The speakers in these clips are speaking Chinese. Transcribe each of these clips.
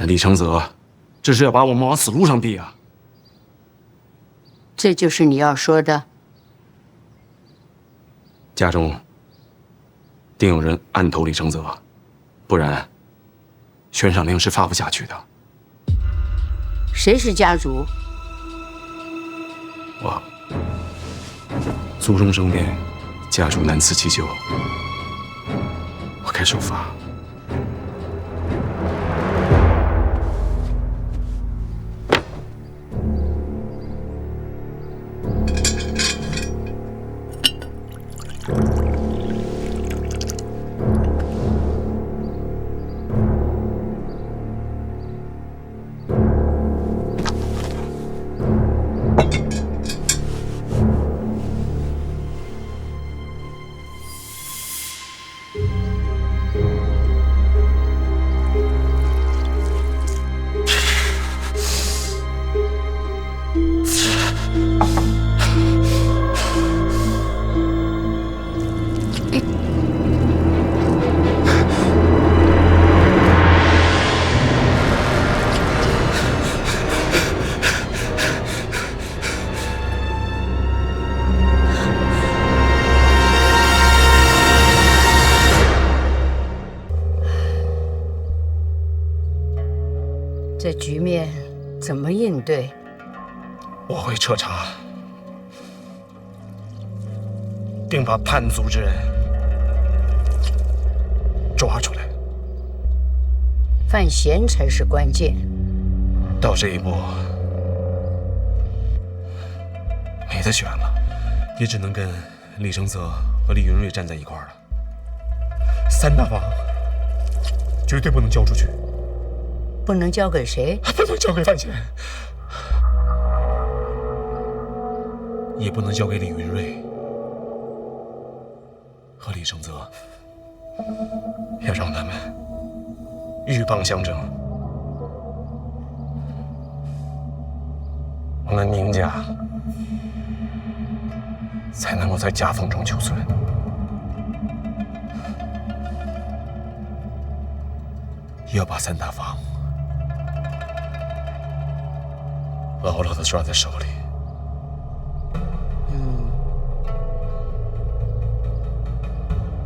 李承泽，这是要把我们往死路上逼啊！这就是你要说的？家中定有人暗投李承泽，不然悬赏令是发不下去的。谁是家主？我族中生变，家主难辞其咎，我该受罚。这局面怎么应对？我会彻查，定把叛族之人抓出来。范闲才是关键。到这一步，没得选了，也只能跟李承泽和李云瑞站在一块儿了。三大房绝对不能交出去。不能交给谁？不能交给范闲，也不能交给李云瑞和李承泽，要让他们鹬蚌相争。我们宁家才能够在夹缝中求存。要把三大房牢牢地抓在手里。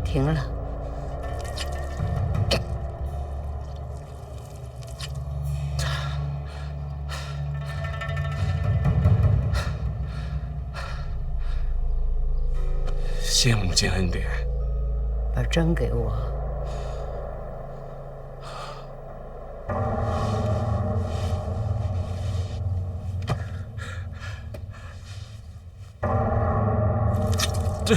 停了。谢母亲恩典。把针给我。这。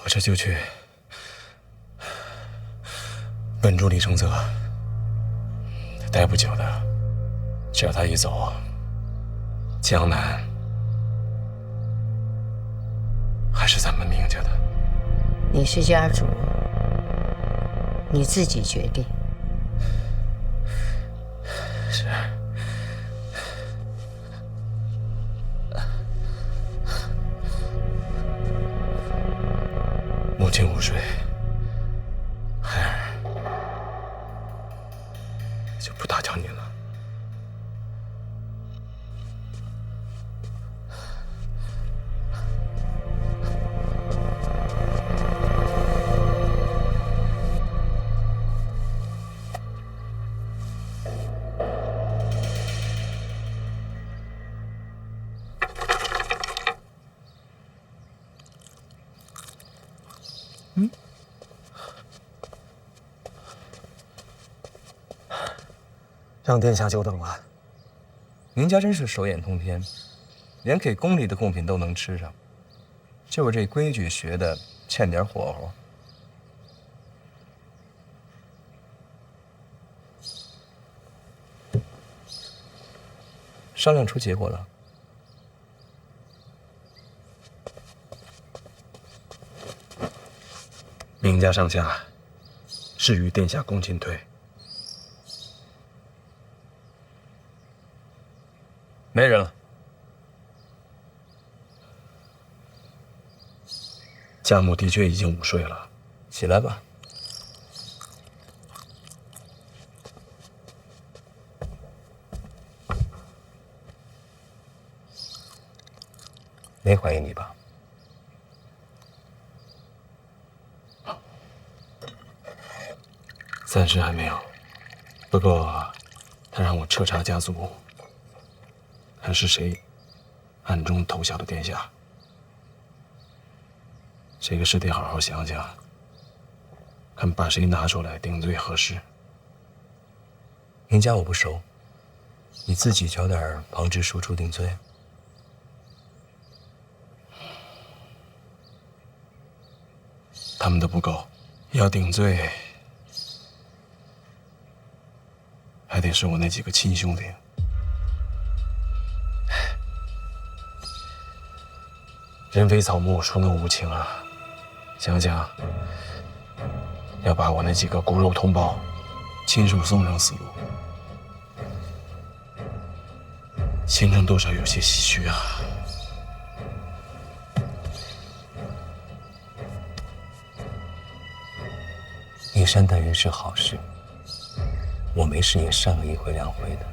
我这就去稳住李承泽，待不久的，只要他一走，江南还是咱们明家的。你是家主，你自己决定。是。母亲午睡，孩儿就不打搅您了。让殿下久等了。您家真是手眼通天，连给宫里的贡品都能吃上，就是这规矩学的欠点火候。商量出结果了。明家上下誓与殿下共进退。没人了。贾母的确已经午睡了，起来吧。没怀疑你吧？暂时还没有。不过，他让我彻查家族，看是谁暗中投效的殿下。这个事得好好想想，看把谁拿出来定罪合适。明家我不熟，你自己找点旁支输出定罪。他们的不够，要定罪，还得是我那几个亲兄弟。人非草木，孰能无情啊！想想，要把我那几个骨肉同胞亲手送上死路，心中多少有些唏嘘啊。你善待人是好事，我没事也善个一回两回的，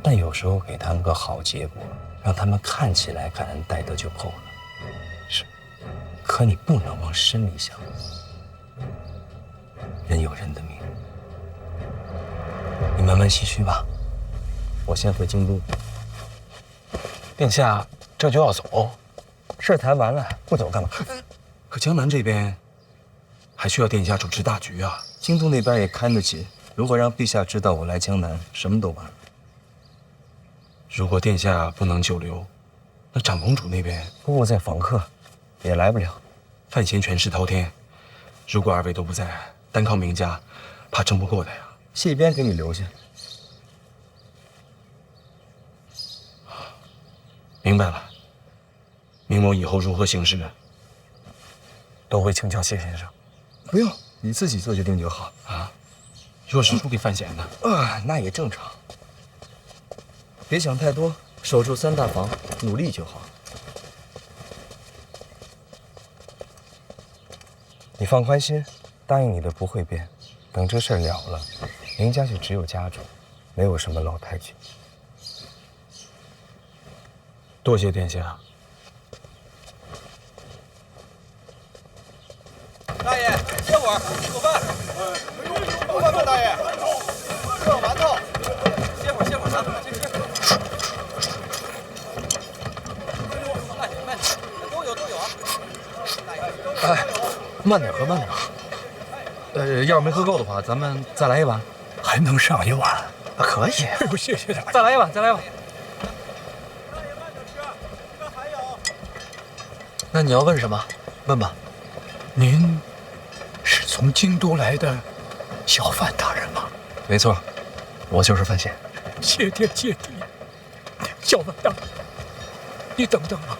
但有时候给他们个好结果，让他们看起来感恩戴德就够了。是，可你不能往深里想，人有人的命。你慢慢唏嘘吧，我先回京都。殿下这就要走，事儿谈完了，不走干嘛？可江南这边还需要殿下主持大局啊。京都那边也看得紧，如果让陛下知道我来江南，什么都完了。如果殿下不能久留，那长公主那边姑姑在访客，也来不了。范闲权势滔天，如果二位都不在，单靠明家，怕争不过的呀。谢边给你留下。明白了，明某以后如何行事，都会请教谢先生。不用，你自己做决定就好啊。若是输给范闲呢？那也正常。别想太多，守住3大房，努力就好。你放宽心，答应你的不会变。等这事儿了了，明家就只有家主，没有什么老太君。多谢殿下。大爷，歇会儿，做饭。做饭吧，大爷。热馒头。歇会儿啊，先吃。慢点，都有啊。哎，慢点喝，慢点喝。要是没喝够的话，咱们再来一碗。还能上一碗？可以。哎呦，谢谢大爷。再来一碗，再来一碗。那你要问什么？问吧。您是从京都来的小范大人吗？没错，我就是范闲。谢天谢地，小范大人，你等等啊！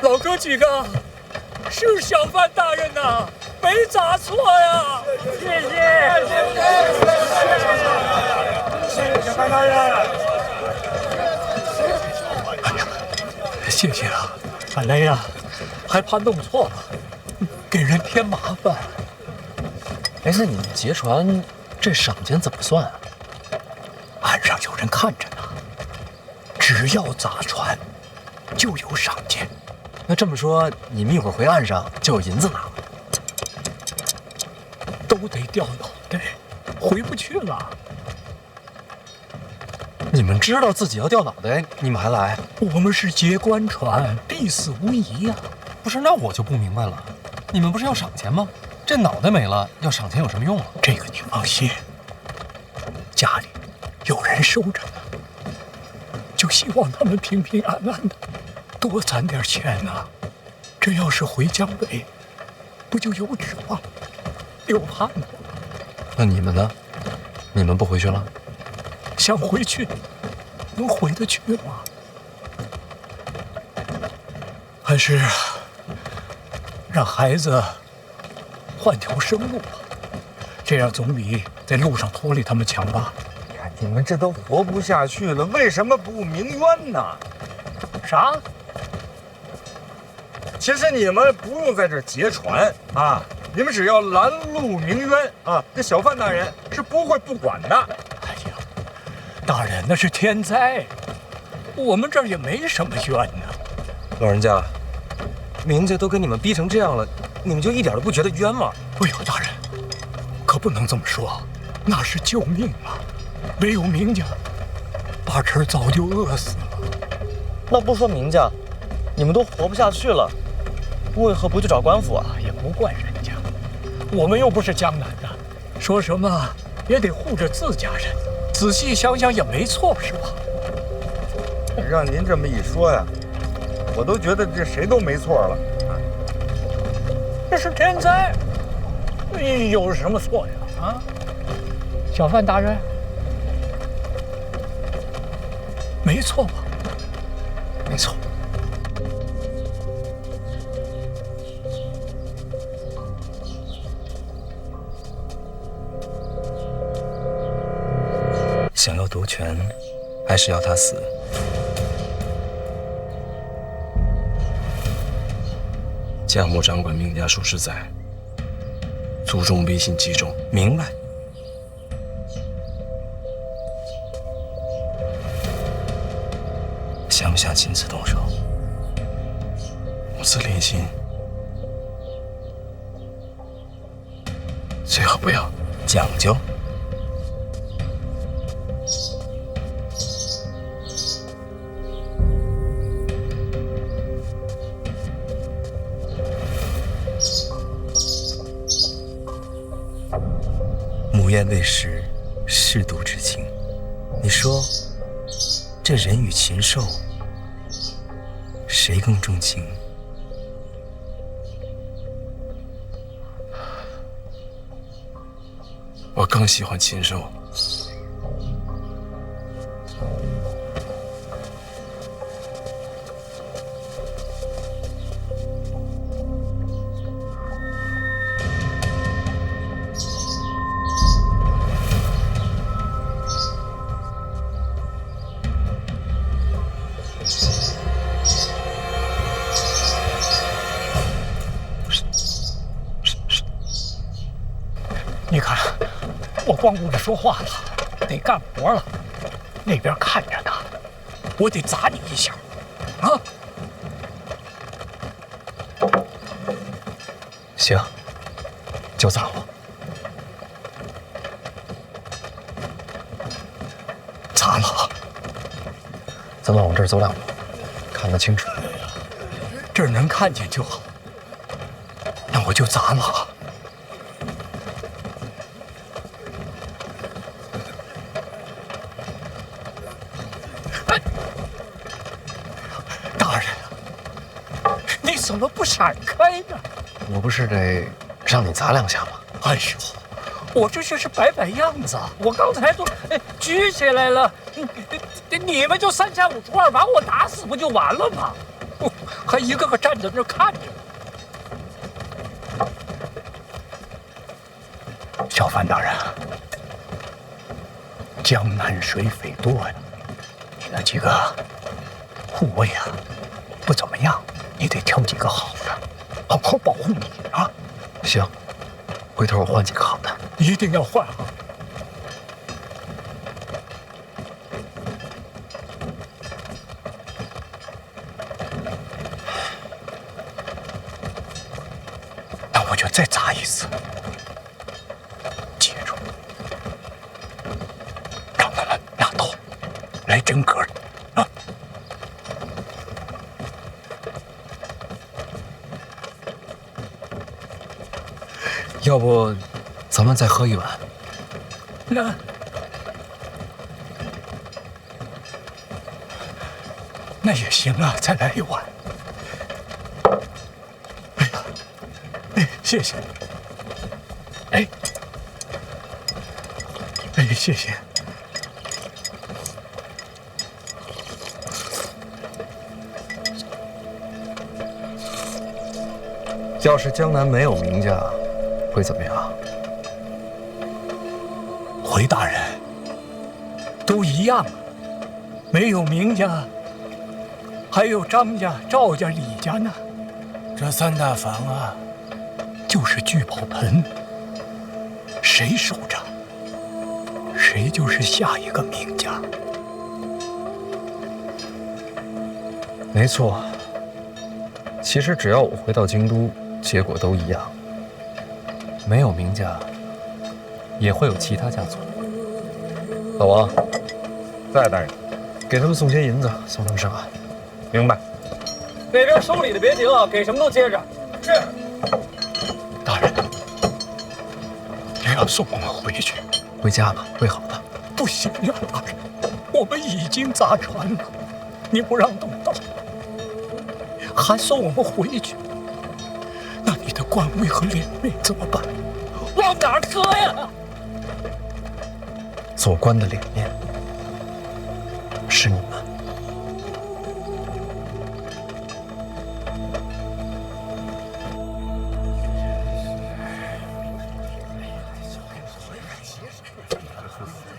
老哥几个，是小范大人呐，没砸错呀！谢谢范大人。哎呀，谢谢啊！本来呀，还怕弄错了，给人添麻烦。哎，那你们劫船这赏钱怎么算啊？岸上有人看着呢，只要砸船，就有赏钱。那这么说，你们一会儿回岸上就有银子拿了？都得掉脑袋，回不去了。你们知道自己要掉脑袋，你们还来？我们是劫官船，必死无疑呀。不是，那我就不明白了，你们不是要赏钱吗？这脑袋没了，要赏钱有什么用啊？这个你放心，家里有人收着呢，就希望他们平平安安的，多攒点钱啊。这要是回江北，不就有指望，有盼头了？那你们呢？你们不回去了？想回去，能回得去吗？还是让孩子换条生路吧，这样总比在路上脱离他们强吧？呀，你们这都活不下去了，为什么不鸣冤呢？啥？其实你们不用在这儿劫船啊，你们只要拦路鸣冤啊，这小范大人是不会不管的。哎呀，大人那是天灾，我们这儿也没什么冤呢。老人家，明家都给你们逼成这样了，你们就一点都不觉得冤吗？哎呦，大人，可不能这么说，那是救命啊！没有明家，八成早就饿死了。那不说明家，你们都活不下去了，为何不去找官府啊？也不怪人家，我们又不是江南的，说什么也得护着自家人。仔细想想也没错，是吧？让您这么一说呀，我都觉得这谁都没错了。这是天灾，有什么错呀？啊，小范大人，没错吧？没错。想要夺权，还是要他死？贾母掌管明家数十载，祖宗威信极重。明白。想不想亲自动手？母子连心，最好不要。讲究。母宴未食，舐犊之情。你说，这人与禽兽，谁更重情？我更喜欢禽兽。你看，我光顾着说话了，得干活了。那边看着呢，我得砸你一下，啊！行，就砸我。砸了，咱们往这儿走2步，看得清楚。这儿能看见就好。那我就砸了。大人，你怎么不闪开呢？我不是得让你砸2下吗？哎呦，我这就是摆样子。我刚才都举起来了，你们就3下5除2把我打死不就完了吗？还一个个站在那儿看着。小范大人，江南水匪多呀，你那几个护卫啊不怎么样，你得挑几个好的，好好保护你啊。行，回头我换几个好的。一定要换啊！那我就再砸一次，记住，让他们拿刀来真格的啊！要不，咱们再喝一碗。那也行啊，再来一碗。哎呀，谢谢。哎，谢谢。要是江南没有名家，会怎么样？回大人，都一样啊。没有名家，还有张家、赵家、李家呢。这3大房啊，就是聚宝盆，谁守着，谁就是下一个名家。没错。其实只要我回到京都，结果都一样。没有名家，也会有其他家族。老王，在大人，给他们送些银子，送他们上岸。明白。那边收礼的别停啊，给什么都接着。是。大人，也要送我们回去。回家吧，会好的。不行呀，大人，我们已经砸船了，你不让动刀，还送我们回去，那你的官位和脸面怎么办？往哪儿搁呀？做官的脸面是你们。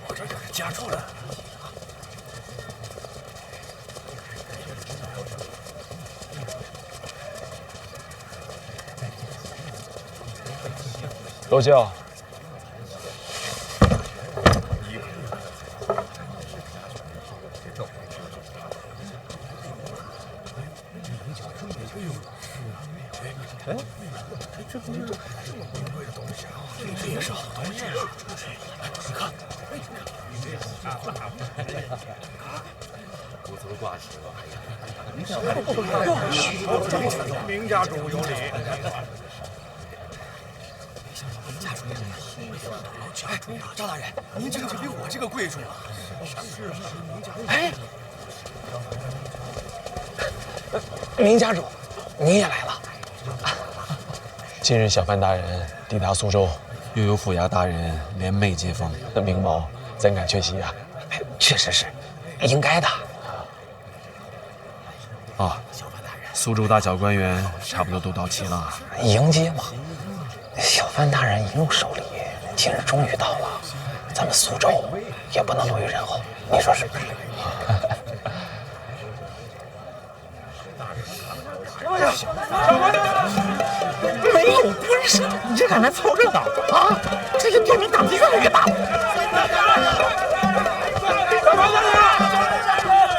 我这个夹住了。罗教，这也是好东西啊！你看，骨头挂起了。明家主有礼。哎，张大人，您这个就比我这个贵重了。哎，明家主，您也来了。今日小范大人抵达苏州，又有府衙大人联袂接风，那明眸怎敢缺席啊？确实是，应该的。啊，苏州大小官员差不多都到齐了。迎接嘛，小范大人一路守礼，今日终于到了，咱们苏州也不能落于人后，你说是不是？没有官事，你这敢来凑热闹啊？这个店名胆子越来越大了。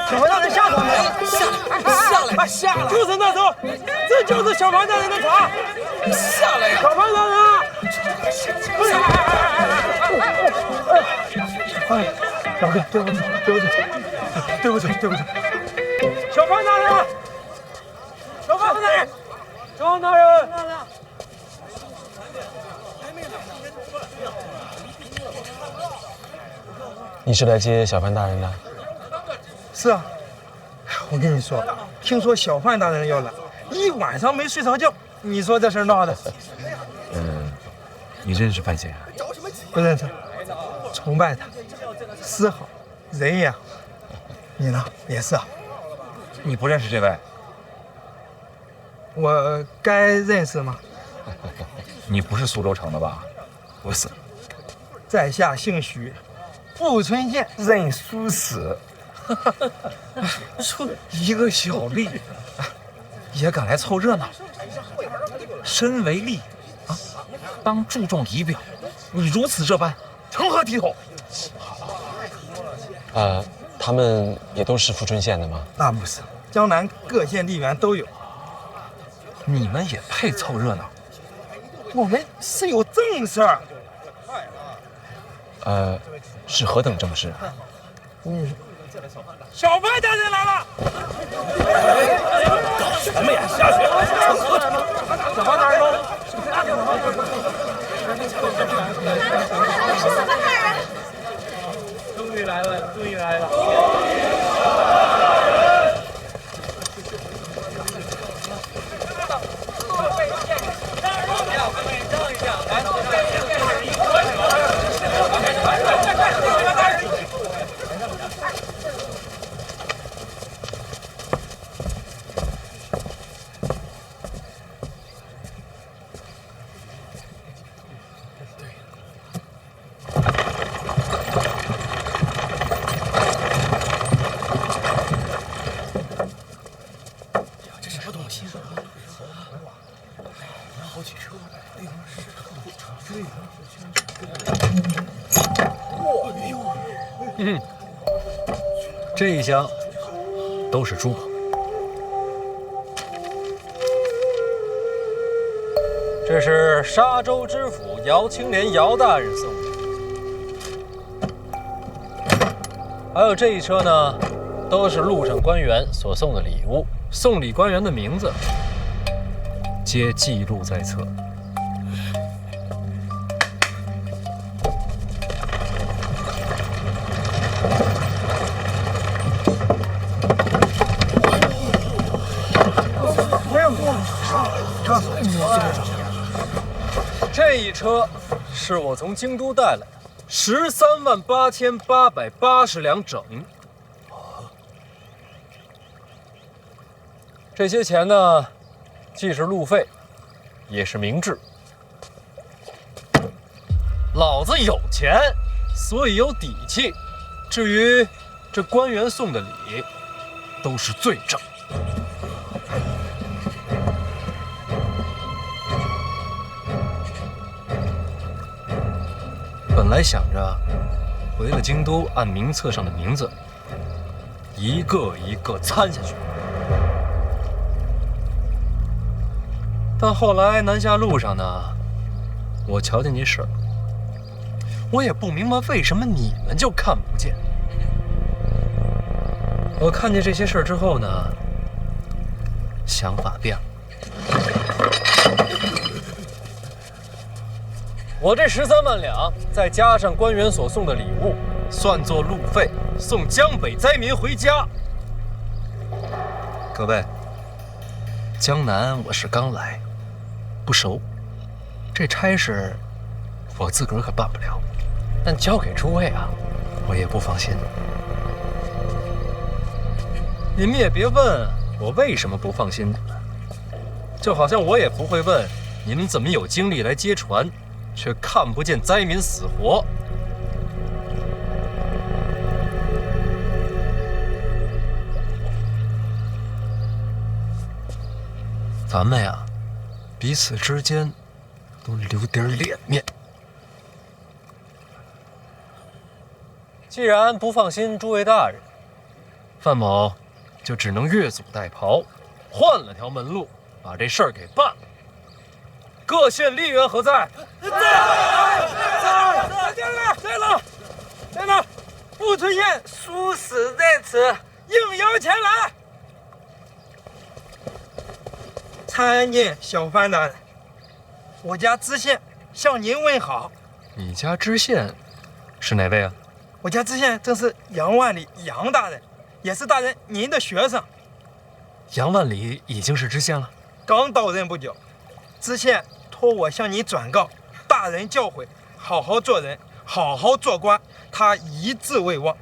小范大人下船了，下来！就是那头，这就是小范大人的船，下来呀！小范大人，哎，老哥，对不起，小范大人，小范大人，张大人。你是来接小范大人的？是啊，我跟你说，听说小范大人要来，一晚上没睡着觉。你说这事儿闹的？你认识范闲？不认识，崇拜他，诗好，人也好。你呢？也是啊。你不认识这位？我该认识吗？你不是苏州城的吧？不是。在下姓许，富春县任苏死。说一个小吏，也敢来凑热闹。身为吏啊，当注重仪表，你如此这般，成何体统？他们也都是富春县的吗？那不是，江南各县地缘都有。你们也配凑热闹？我们是有正事儿。是何等正事？小范大人来了！搞什么呀？下去！小范大人喽！是小范大人！终于来了，终于来了！这一箱都是珠宝。这是沙州知府姚青莲姚大人送的，还有这一车呢，都是路上官员所送的礼物，送礼官员的名字皆记录在册。这一车是我从京都带来的，138880两整。这些钱呢，既是路费，也是明智。老子有钱，所以有底气。至于这官员送的礼，都是罪证。本来想着回了京都，按名册上的名字一个一个参下去，但后来南下路上呢，我瞧见你婶儿，我也不明白为什么你们就看不见。我看见这些事儿之后呢，想法变了。我这13万两，再加上官员所送的礼物，算作路费，送江北灾民回家。各位，江南我是刚来，不熟，这差事我自个儿可办不了，但交给诸位啊，我也不放心。你们也别问我为什么不放心你们，就好像我也不会问你们怎么有精力来接船，却看不见灾民死活。咱们呀，彼此之间都留点脸面。既然不放心诸位大人，范某就只能越俎代庖，换了条门路，把这事儿给办了。各县吏员何在？在呢！不出现，殊死在此，应邀前来。参见小范大人，我家知县向您问好。你家知县是哪位啊？我家知县正是杨万里杨大人，也是大人您的学生。杨万里已经是知县了，刚到任不久。知县托我向你转告，大人教诲，好好做人，好好做官，他一直未忘。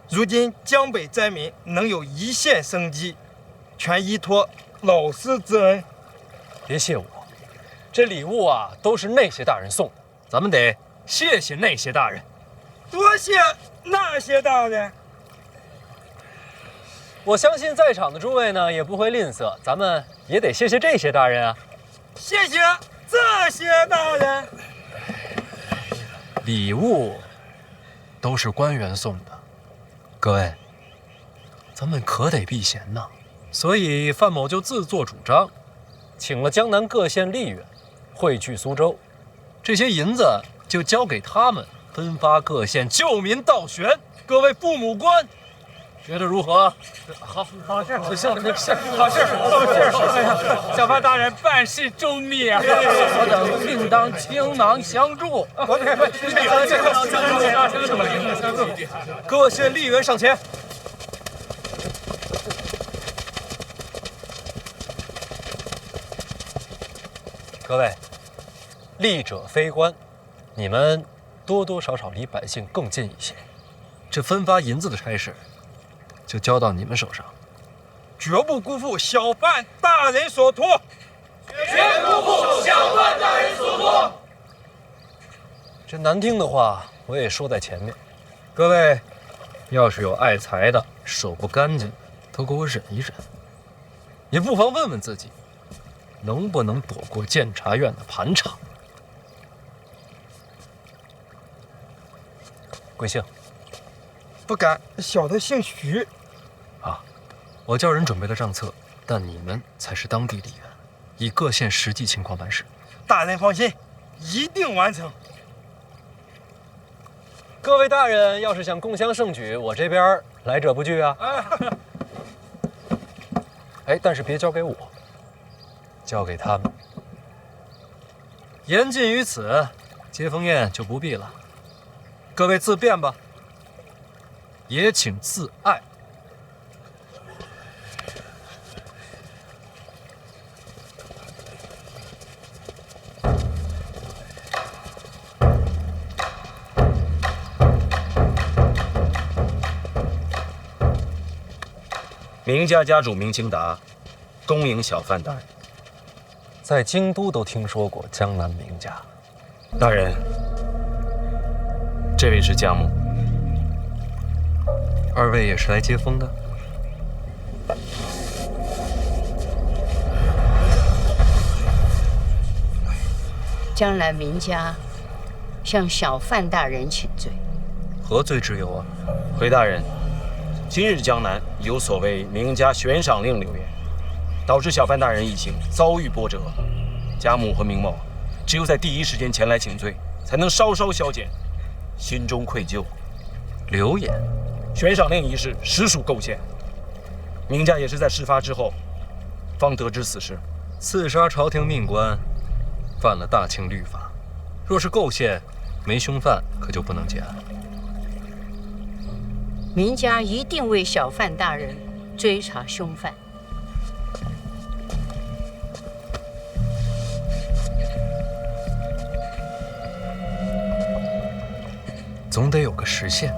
如今江北灾民能有一线生机，全依托老师之恩。别谢我，这礼物啊都是那些大人送的，咱们得谢谢那些大人。多谢那些大人。我相信在场的诸位呢也不会吝啬，咱们也得谢谢这些大人啊。谢谢这些大人。礼物都是官员送的，各位，咱们可得避嫌呐。所以范某就自作主张，请了江南各县吏员汇聚苏州，这些银子就交给他们分发各县救民倒悬。各位父母官，觉得如何？好事，好事，好事。哎呀，小范大人办事周密啊，我等定当倾囊相助。各县吏员上前。各位，吏者非官，你们多多少少离百姓更近一些。这分发银子的差事，就交到你们手上，绝不辜负小范大人所托。绝不辜负小范大人所托。这难听的话我也说在前面，各位，要是有爱财的、手不干净的，都给我忍一忍。也不妨问问自己，能不能躲过监察院的盘查。贵姓？不敢，小的姓徐。啊，我叫人准备了账册，但你们才是当地吏员，以各县实际情况办事。大人放心，一定完成。各位大人要是想共襄盛举，我这边来者不拒啊。哎，但是别交给我，交给他们。言尽于此，接风宴就不必了。各位自便吧，也请自爱。明家家主明清达，恭迎小范大人。在京都都听说过江南名家。大人，这位是江母。二位也是来接风的？江南名家向小范大人请罪。何罪之有啊？回大人，今日江南有所谓名家悬赏令流言，导致小范大人一行遭遇波折。家母和明某只有在第一时间前来请罪，才能稍稍消减心中愧疚。流言，悬赏令一事实属构陷。明家也是在事发之后方得知此事。刺杀朝廷命官，犯了大清律法。若是构陷，没凶犯可就不能结案。明家一定为小范大人追查凶犯。总得有个时限。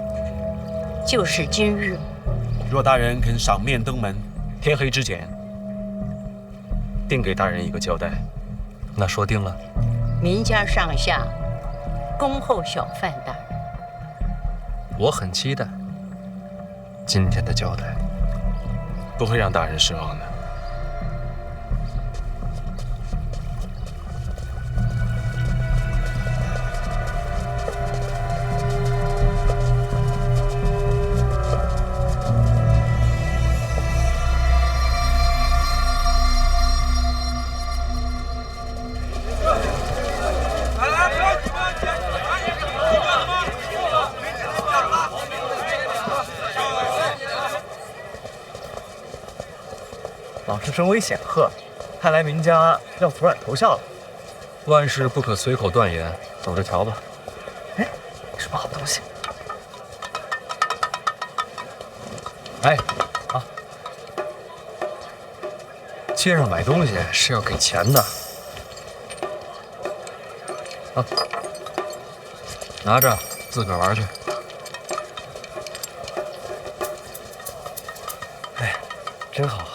就是今日。若大人肯赏面登门，天黑之前定给大人一个交代。那说定了。明家上下恭候小范大人。我很期待今天的交代，不会让大人失望的。老师声威显赫，看来明家要服软投效了。万事不可随口断言，走着瞧吧。哎，什么好东西？哎，啊，街上买东西是要给钱的。啊，拿着自个儿玩去。哎，真好。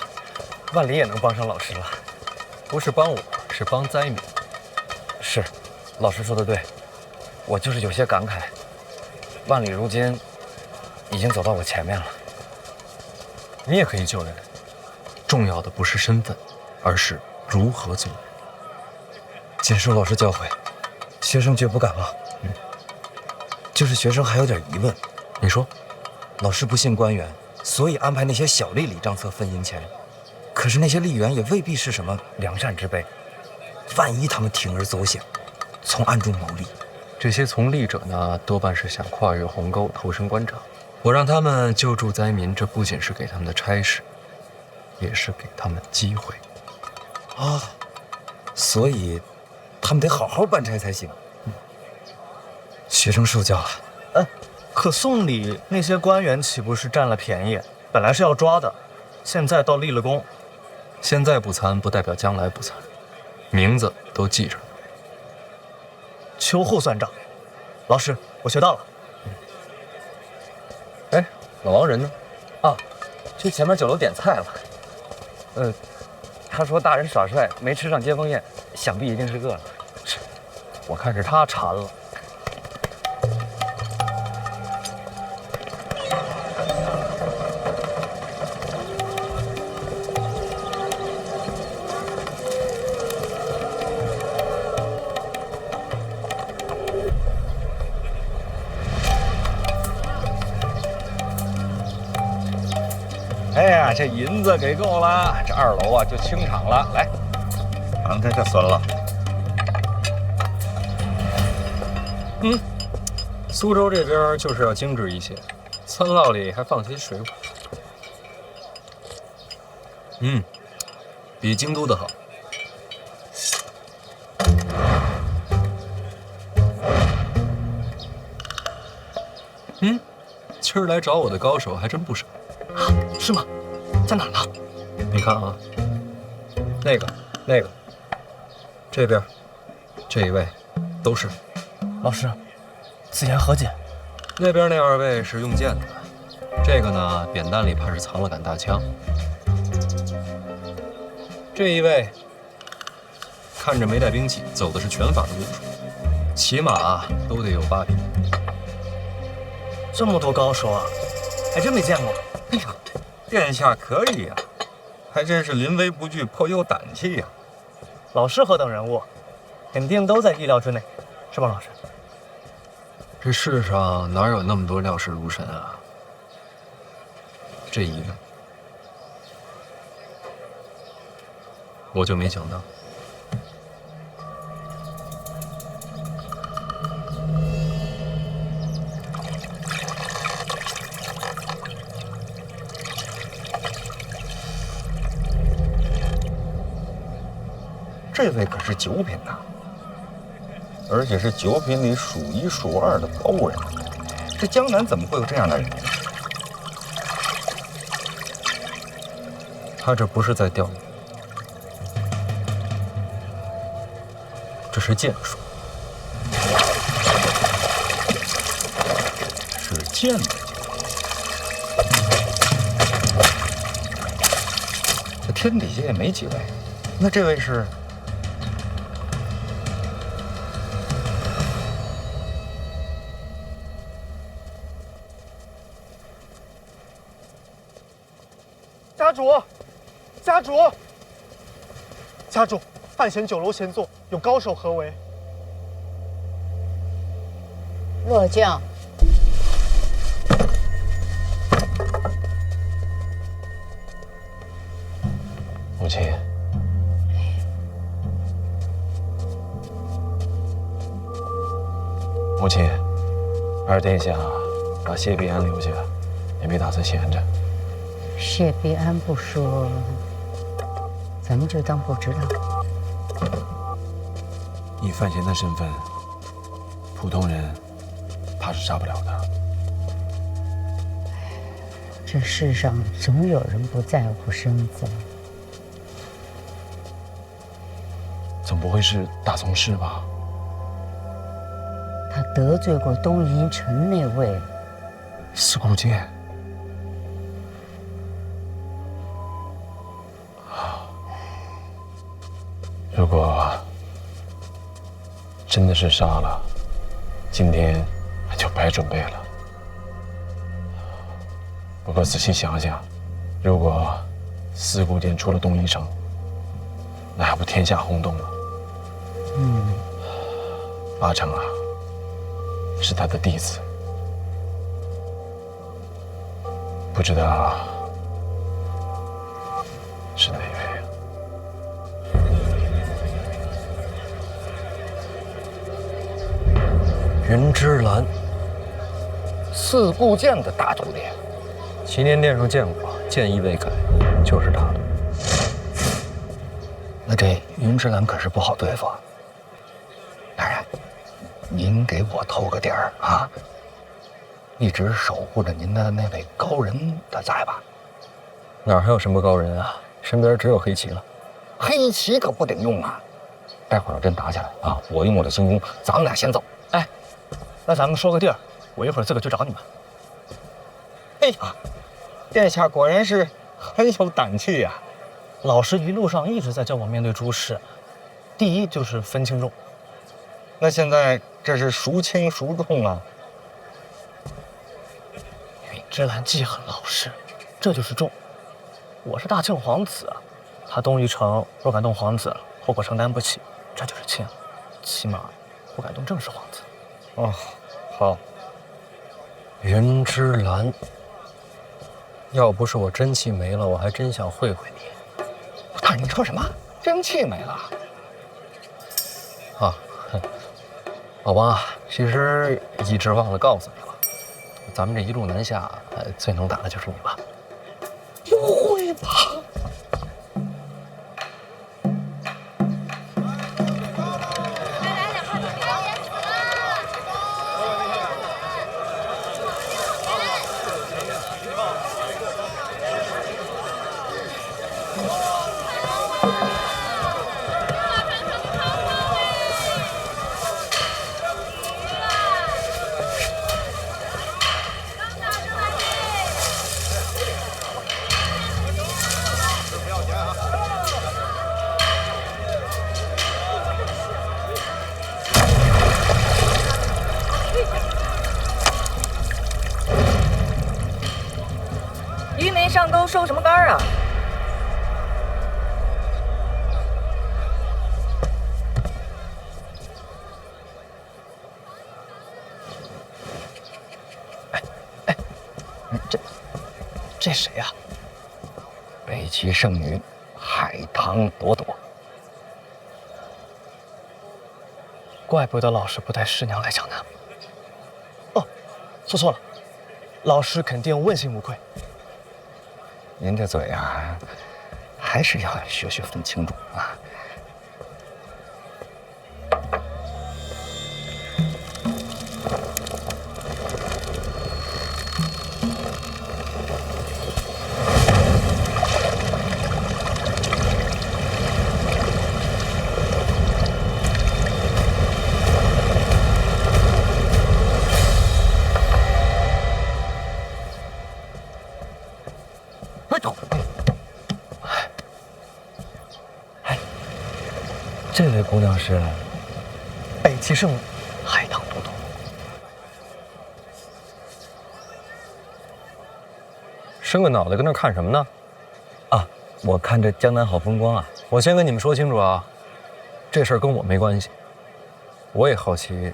万里也能帮上老师了，不是帮我，是帮灾民。是，老师说的对，我就是有些感慨。万里如今已经走到我前面了。你也可以救人，重要的不是身份，而是如何做人。谨受老师教诲，学生绝不敢忘。就是学生还有点疑问。你说，老师不信官员，所以安排那些小吏理账册分银钱。可是那些吏员也未必是什么良善之辈，万一他们铤而走险，从暗中牟利，这些从吏者呢，多半是想跨越鸿沟，投身官场。我让他们救助灾民，这不仅是给他们的差事，也是给他们机会。啊，所以他们得好好办差才行。学生受教了。可送礼那些官员岂不是占了便宜？本来是要抓的，现在倒立了功。现在不参，不代表将来不参，名字都记着呢。秋后算账，老师，我学到了。哎，老王人呢？啊，去前面酒楼点菜了。他说大人耍帅，没吃上接风宴，想必一定是饿了。是，我看是他馋了。哎呀，这银子给够了，这2楼啊就清场了。来，刚才这损了。苏州这边就是要精致一些，餐酪里还放些水果。比京都的好。今儿来找我的高手还真不少。啊，是吗？在哪儿呢？你看啊，那个，这边，这一位，都是。老师，此言何解？那边那2位是用剑的，这个呢，扁担里怕是藏了杆大枪。这一位看着没带兵器，走的是拳法的路数，起码都得有8品。这么多高手啊，还真没见过。哎呀，殿下可以呀，还真是临危不惧，颇有胆气呀。老师何等人物，肯定都在意料之内，是吧，老师？这世上哪有那么多料事如神啊？这一个，我就没想到。这位可是9品呐，而且是9品里数1数2的高人。这江南怎么会有这样的人？他这不是在钓鱼，这是剑术，是剑的。这天底下也没几位，那这位是？家主，范闲酒楼闲坐，有高手合围。落将，母亲，母亲，二殿下把谢必安留下，也没打算闲着。谢必安不说，咱们就当不知道。以范闲的身份，普通人怕是杀不了他。这世上总有人不在乎身份。总不会是大宗师吧？他得罪过东夷城那位司顾剑。如果真的是杀了，今天就白准备了。不过仔细想想，如果司顾剑出了东夷城，那还不天下轰动吗？八成啊，是他的弟子，不知道是哪位。云芝兰，四顾剑的大徒弟，祈年殿上见过，剑意未改，就是他的。那这云芝兰可是不好对付。大人，您给我透个底儿啊！一直守护着您的那位高人，他在吧？哪还有什么高人啊？身边只有黑旗了。黑旗可不顶用啊！待会儿要真打起来啊，我用我的轻功，咱们俩先走。哎，那咱们说个地儿，我一会儿自个去找你们。哎呀，殿下果然是很有胆气呀！老师一路上一直在教我面对诸事，第一就是分轻重。那现在这是孰轻孰重啊？云芝兰记恨老师，这就是重。我是大庆皇子，他东夷城若敢动皇子，后果承担不起，这就是轻。起码不敢动正式皇子。哦，好。云芝兰，要不是我真气没了，我还真想会会你。大人，你说什么？真气没了？啊，老王，其实一直忘了告诉你了，咱们这一路南下，最能打的就是你了。不会吧？鱼没上钩，收什么竿啊？这谁呀？北齐圣女海棠朵朵。怪不得老师不带师娘来江南。哦，说错了，老师肯定问心无愧。您这嘴啊，还是要学学分清楚啊。这位姑娘是北齐圣女海棠朵朵。伸个脑袋跟那看什么呢？啊，我看这江南好风光啊！我先跟你们说清楚啊，这事儿跟我没关系。我也好奇，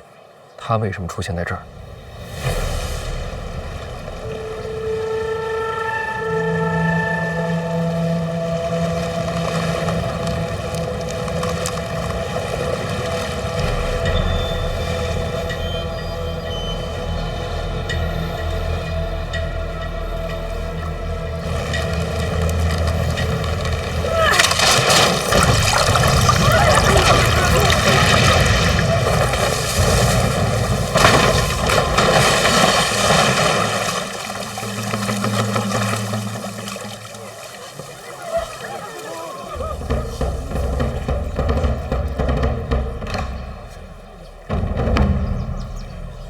她为什么出现在这儿。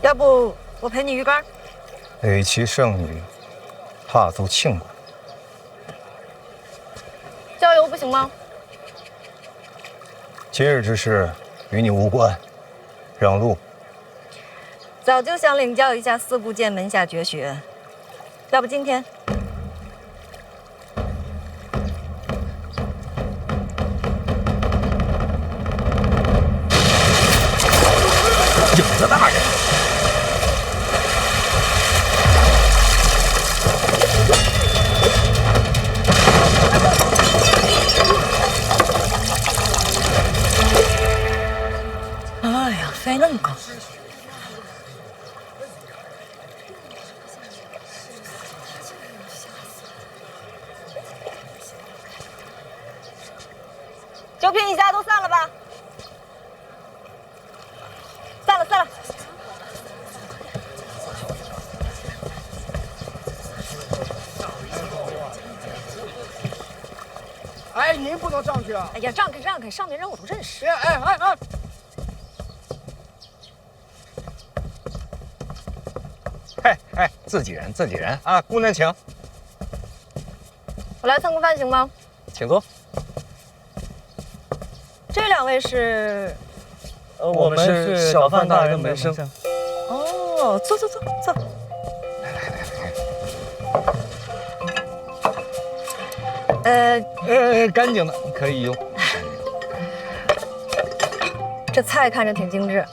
要不我陪你鱼竿？北齐圣女踏足庆国，郊游不行吗？今日之事与你无关，让路。早就想领教一下四部剑门下绝学，要不今天？影子大人。哎呀，飞那么高！酒品一下都散了吧？散了，散了。哎，您不能上去啊！哎呀，让开让开，上面人我都认识。哎！哎，自己人啊，姑娘请。我来蹭个饭行吗？请坐。这两位是？我们是小范大人的门生。哦，坐。干净的可以用。这菜看着挺精致，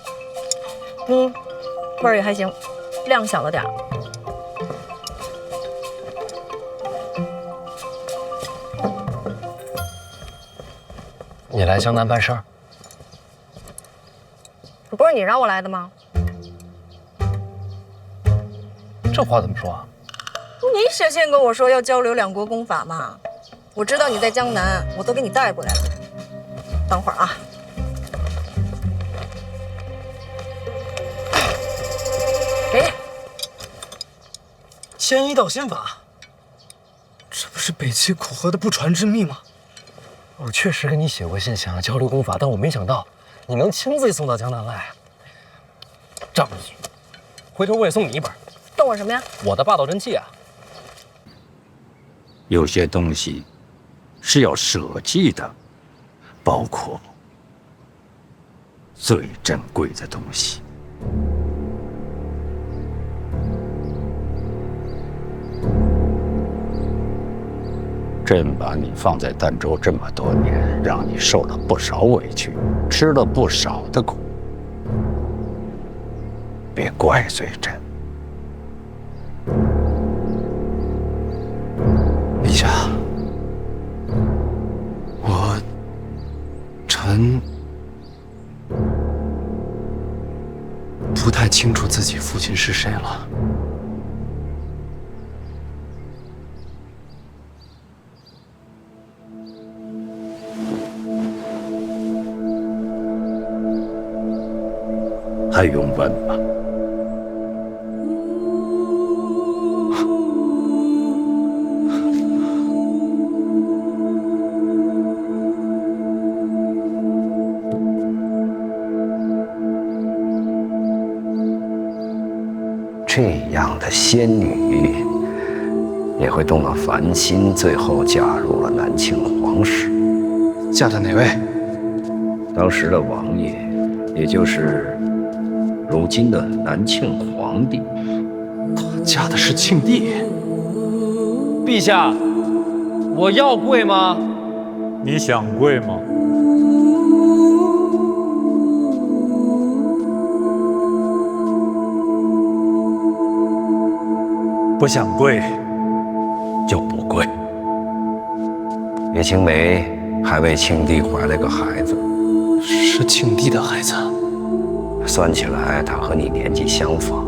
味儿也还行，量小了点儿。你来江南办事儿？不是你让我来的吗？这话怎么说啊？你写信跟我说要交流两国公法嘛，我知道你在江南，我都给你带过来了。等会儿啊。给。迁移岛宪法，这不是北齐苦河的不传之秘吗？我确实给你写过信，想要交流公法，但我没想到你能亲自送到江南来。这么去，回头我也送你一本。送我什么呀？我的《霸道真气》啊。有些东西是要舍弃的，包括最珍贵的东西。朕把你放在儋州这么多年，让你受了不少委屈，吃了不少的苦，别怪罪朕。陛下，臣不太清楚自己父亲是谁了。还用问吗？这样的仙女也会动了凡心，最后嫁入了南庆皇室。嫁的哪位？当时的王爷，也就是如今的南庆皇帝。嫁的是庆帝。陛下，我要跪吗？你想跪吗？不想跪，就不跪。叶青梅还为庆帝怀了个孩子，是庆帝的孩子。算起来，他和你年纪相仿。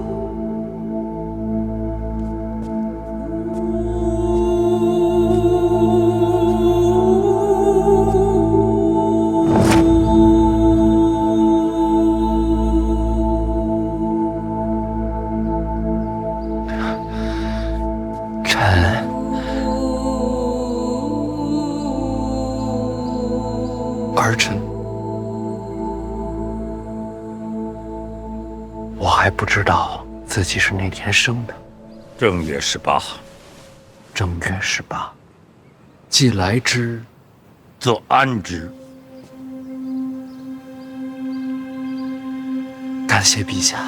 儿臣，我还不知道自己是哪天生的。正月18。正月18，既来之，则安之。感谢陛下，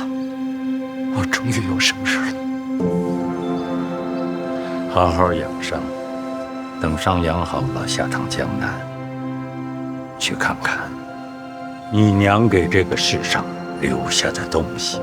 我终于有省事了。好好养伤，等伤养好了，下趟江南，去看看你娘给这个世上留下的东西。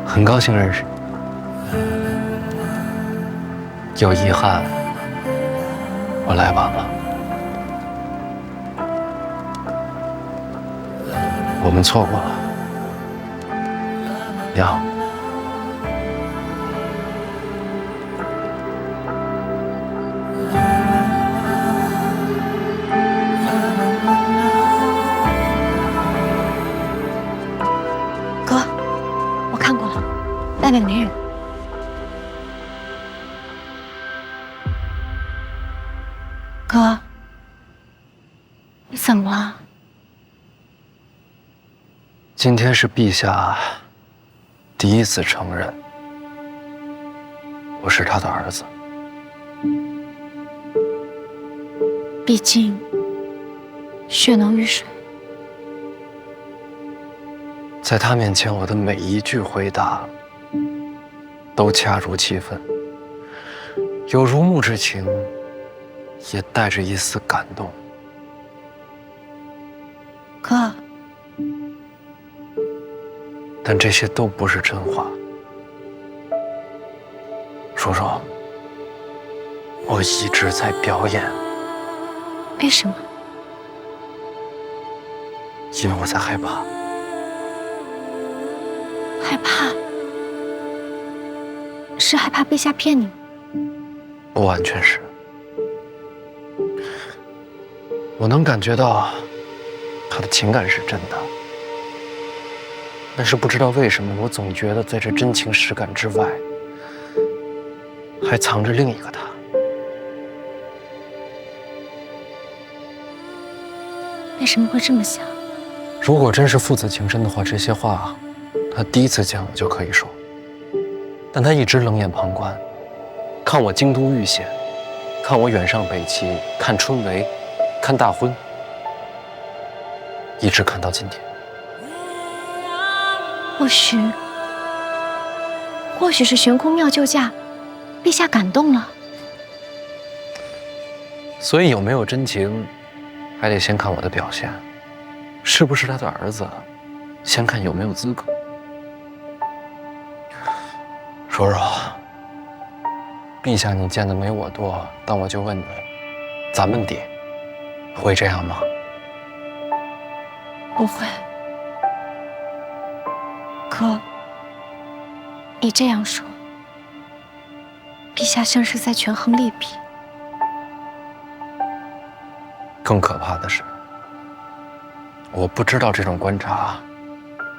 很高兴认识你，有遗憾，我来晚了。我们错过了，娘。哥，我看过了，外面没人。哥，你怎么了？今天是陛下第一次承认我是他的儿子。毕竟血浓于水，在他面前，我的每一句回答都恰如其分，有如沐之情，也带着一丝感动。哥，但这些都不是真话。叔叔，我一直在表演。为什么？因为我在害怕。害怕？是害怕陛下骗你吗？不完全是。我能感觉到他的情感是真的，但是不知道为什么，我总觉得在这真情实感之外，还藏着另一个他。为什么会这么想？如果真是父子情深的话，这些话他第一次见我就可以说，但他一直冷眼旁观，看我京都遇险，看我远上北齐，看春闱，看大婚，一直看到今天。或许是悬空妙救驾，陛下感动了。所以有没有真情，还得先看我的表现，是不是他的儿子，先看有没有资格。叔叔，陛下你见的没我多，但我就问你，咱们爹会这样吗？不会。哥，你这样说，陛下像是在权衡利弊。更可怕的是，我不知道这种观察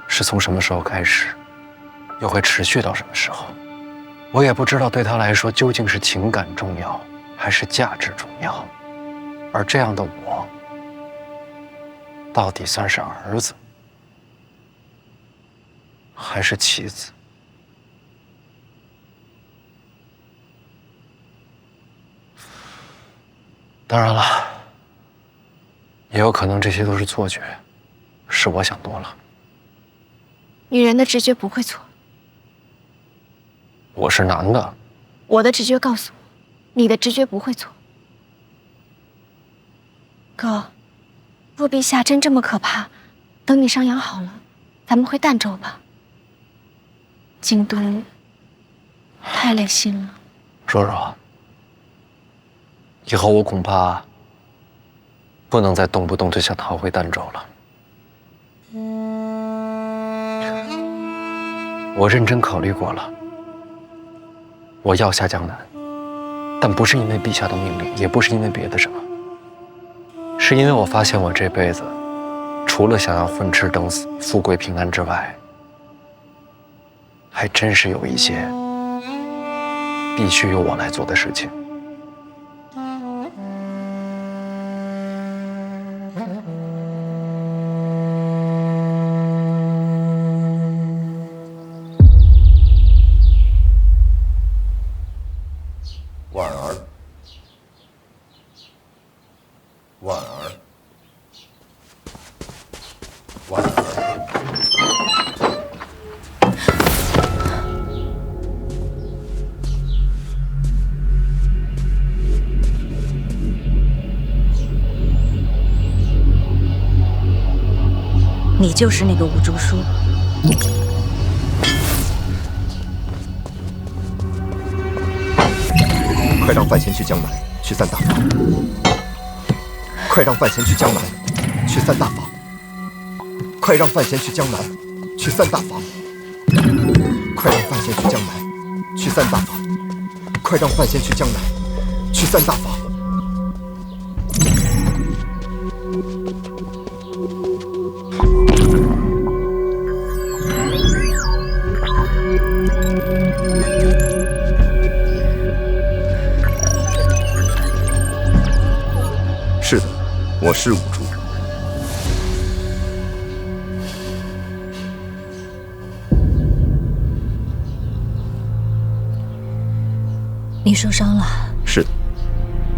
是从什么时候开始，又会持续到什么时候。我也不知道对他来说究竟是情感重要，还是价值重要。而这样的我，到底算是儿子，还是棋子？当然了，也有可能这些都是错觉，是我想多了。女人的直觉不会错。我是男的，我的直觉告诉我，你的直觉不会错。哥，若陛下真这么可怕，等你伤养好了，咱们回儋州吧。京都太累心了。叔叔，以后我恐怕不能再动不动就想逃回儋州了。我认真考虑过了，我要下江南，但不是因为陛下的命令，也不是因为别的什么，是因为我发现我这辈子除了想要混吃等死、富贵平安之外，还真是有一些必须由我来做的事情。婉儿，婉儿，婉儿。你就是那个吴竹书。快让范闲去江南，去散大法。快让范闲去江南，去散大法。快让范闲去江南，去散大法。快让范闲去江南，去散大法。快让范闲去江南，去散大法。是的，我是五竹。你受伤了？是的，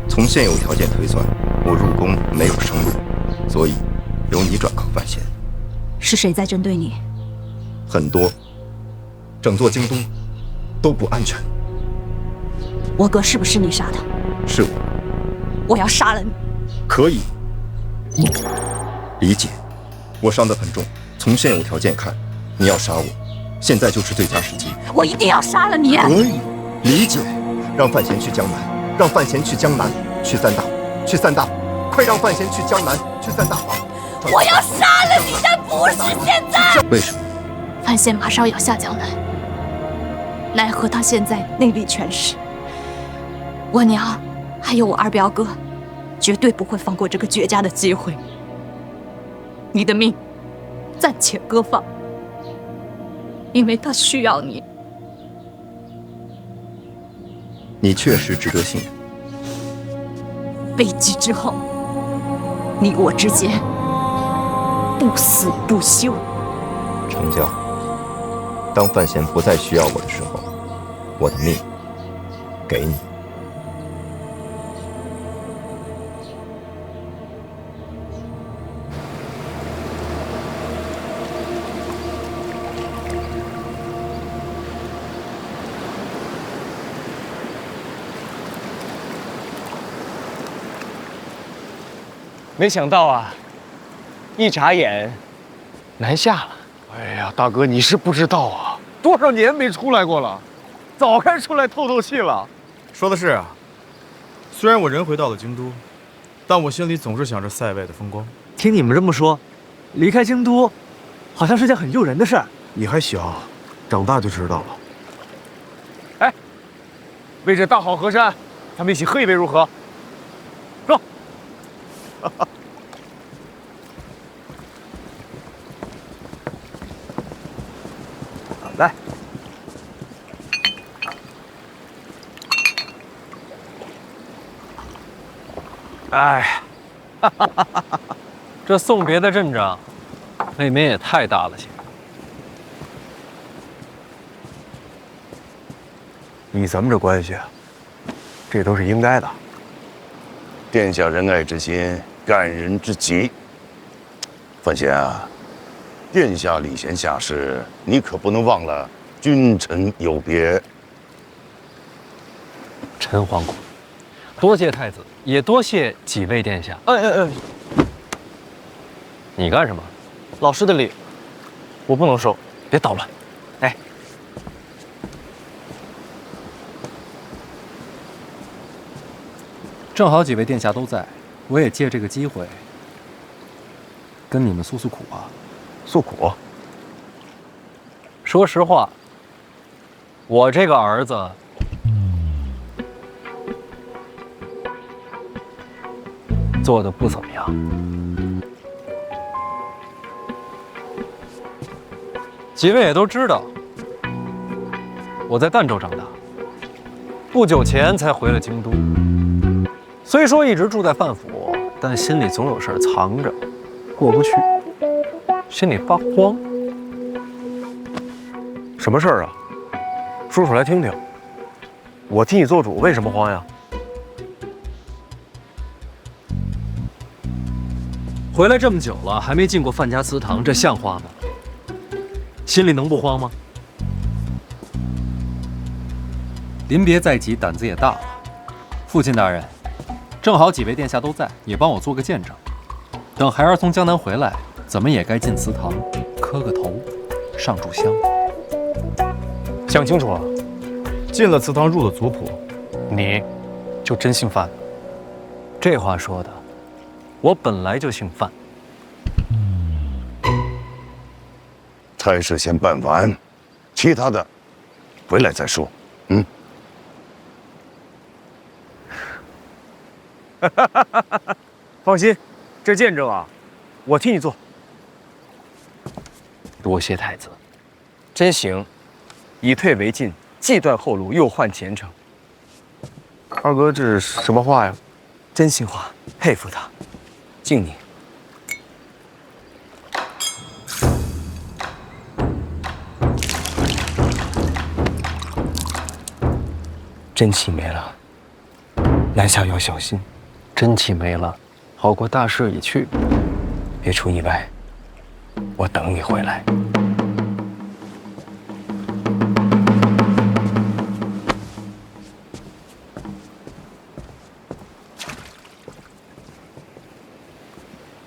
从现有条件推算，我入宫没有生路，所以由你转告范闲。是谁在针对你？很多，整座京都都不安全。我哥是不是你杀的？是我。我要杀了你。可以，理解。我伤得很重，从现有条件看，你要杀我，现在就是最佳时机。我一定要杀了你。可以，理解。让范闲去江南，让范闲去江南，去三大，去三大，快让范闲去江南，去三大房。我要杀了你，但不是现在。为什么？范闲马上要下江南，奈何他现在内力全失，我娘还有我二表哥，绝对不会放过这个绝佳的机会。你的命暂且搁放，因为他需要你。你确实值得信任。悲剧之后，你我之间不死不休。成交。当范闲不再需要我的时候，我的命给你。没想到啊，一眨眼，南下了。哎呀，大哥，你是不知道啊，多少年没出来过了，早该出来透透气了。说的是啊，虽然我人回到了京都，但我心里总是想着塞外的风光。听你们这么说，离开京都，好像是件很诱人的事儿。你还小，长大就知道了。哎，为这大好河山，咱们一起喝一杯如何？走。来，哎，这送别的阵仗，未免也太大了些。以咱们这关系，这都是应该的。殿下仁爱之心，感人之极。范闲啊，殿下礼贤下士，你可不能忘了君臣有别。陈皇姑，多谢太子，也多谢几位殿下。你干什么？老师的礼，我不能收。别捣乱。哎，正好几位殿下都在，我也借这个机会跟你们诉诉苦啊。诉苦？说实话，我这个儿子做的不怎么样。几位也都知道，我在儋州长大，不久前才回了京都。虽说一直住在范府，但心里总有事藏着，过不去，心里发慌。什么事儿啊？说出来听听。我替你做主，为什么慌呀？回来这么久了，还没进过范家祠堂，这像话吗？心里能不慌吗？临别在即，胆子也大了。父亲大人，正好几位殿下都在，也帮我做个见证。等孩儿从江南回来，怎么也该进祠堂，磕个头，上炷香。想清楚了，进了祠堂，入了族谱，你就真姓范了？这话说的，我本来就姓范。差事先办完，其他的回来再说。放心，这见证啊，我替你做。多谢太子，真行，以退为进，既断后路，又换前程。二哥，这是什么话呀？真心话，佩服他，敬你。真气没了，南下要小心。真气没了，好过大势已去。别出意外，我等你回来。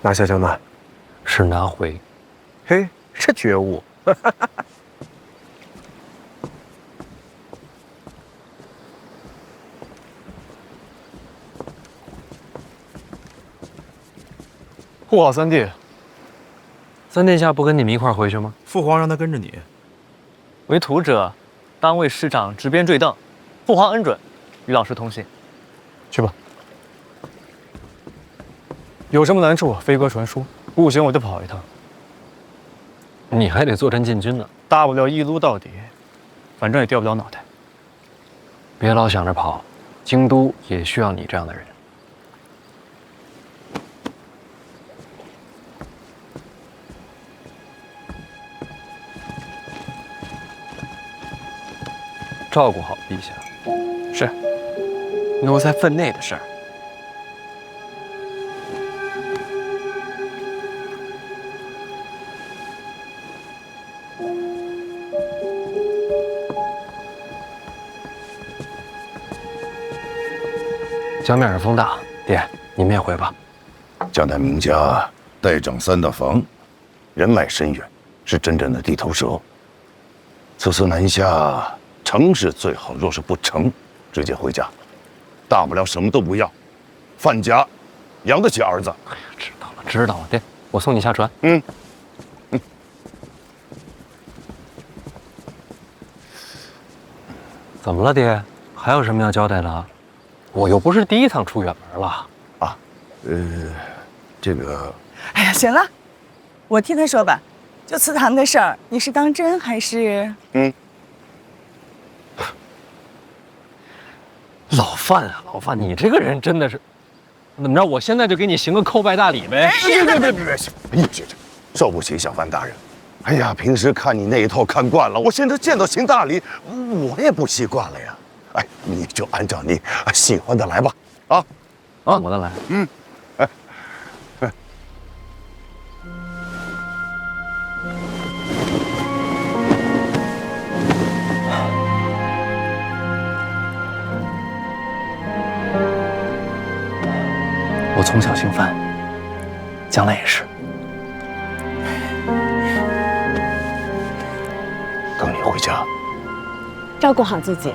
拿下江南，是拿回。嘿，这觉悟。护好三弟。三殿下不跟你们一块儿回去吗？父皇让他跟着你。为徒者，当为师长执鞭坠镫。父皇恩准，与老师同行。去吧。有什么难处，飞鸽传书，不行我就跑一趟。你还得坐镇禁军呢。大不了一撸到底，反正也掉不了脑袋。别老想着跑，京都也需要你这样的人。照顾好陛下。是。奴才分内的事儿。江面上风大，爹，你们也回吧。江南名家代掌三大房，人脉深远，是真正的地头蛇。此次南下，成是最好，若是不成，直接回家，大不了什么都不要，范家养得起儿子。哎呀，知道了，爹，我送你下船。怎么了，爹？还有什么要交代的？我又不是第一趟出远门了啊。这个……哎呀，行了，我替他说吧。就祠堂的事儿，你是当真还是……老范啊，老范，你这个人真的是……怎么着？我现在就给你行个叩拜大礼呗？别，受不起小范大人。哎呀，平时看你那一套看惯了，我现在见到行大礼，我也不习惯了呀。哎，你就按照你喜欢的来吧。啊，怎么的来？我从小姓范，将来也是。等你回家，照顾好自己。